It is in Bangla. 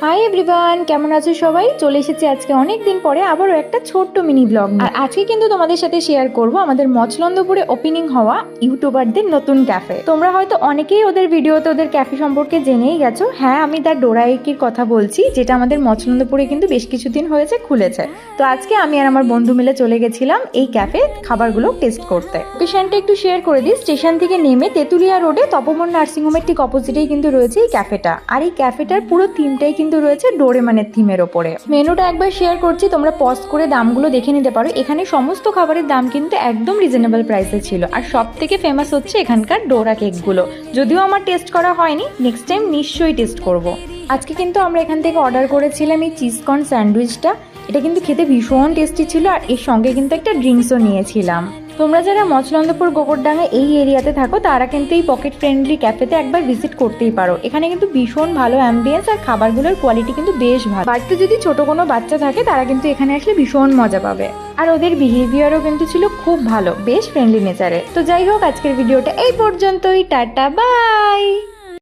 হাই এভরিওয়ান, কেমন আছো সবাই? চলে এসেছি আজকে অনেক দিন পরে আবারও একটা ছোট্ট মিনি ব্লগ। আর আজকে কিন্তু তোমাদের সাথে শেয়ার করব আমাদের মচলন্দপুরে ওপেনিং হওয়া ইউটিউবারদের নতুন ক্যাফে। তোমরা হয়তো অনেকেই ওদের ভিডিওতে ওদের ক্যাফে সম্পর্কে জেনেই গেছো। হ্যাঁ, আমি তার ডোরাইকির কথা বলছি, যেটা আমাদের মচলন্দপুরে কিন্তু বেশ কিছুদিন হয়েছে খুলেছে। তো আজকে আমি আর আমার বন্ধু মিলে চলে গেছিলাম এই ক্যাফে খাবারগুলো টেস্ট করতে। লোকেশনটা একটু শেয়ার করে দিই। স্টেশন থেকে নেমে তেঁতুলিয়া রোডে তপবন নার্সিংহোমের ঠিক অপোজিটেই কিন্তু রয়েছে এই ক্যাফেটা। আর এই ক্যাফেটার পুরো থিমটাই কিন্তু রয়েছে ডোরেমনের থিমের ওপরে। মেনুটা একবার শেয়ার করছি, তোমরা পজ করে দামগুলো দেখে নিতে পারো। এখানে সমস্ত খাবারের দাম কিন্তু একদম রিজনেবল প্রাইসে ছিল। আর সব থেকে ফেমাস হচ্ছে এখানকার ডোরা কেকগুলো। যদিও আমার টেস্ট করা হয়নি, নেক্সট টাইম নিশ্চয়ই টেস্ট করব। আজকে কিন্তু আমরা এখান থেকে অর্ডার করেছিলাম এই চিজকর্ন স্যান্ডউইচটা। এটা কিন্তু খেতে ভীষণ টেস্টি ছিল, আর এর সঙ্গে কিন্তু একটা ড্রিঙ্কসও নিয়েছিলাম। তোমরা যারা মচলন্দপুর গোবরডাঙ্গা এই এরিয়াতে থাকো তারা কিন্তু এই পকেট ফ্রেন্ডলি ক্যাফেতে একবার ভিজিট করতেই পারো। এখানে কিন্তু ভীষণ ভালো অ্যাম্বিয়েন্স আর খাবারগুলোর কোয়ালিটি কিন্তু বেশ ভালো। বাড়িতে যদি ছোট কোনো বাচ্চা থাকে তারা কিন্তু এখানে আসলে ভীষণ মজা পাবে। আর ওদের বিহেভিয়ারও কিন্তু ছিল খুব ভালো, বেশ ফ্রেন্ডলি নেচারে। তো যাই হোক, আজকের ভিডিওটা এই পর্যন্তই। Tata, by.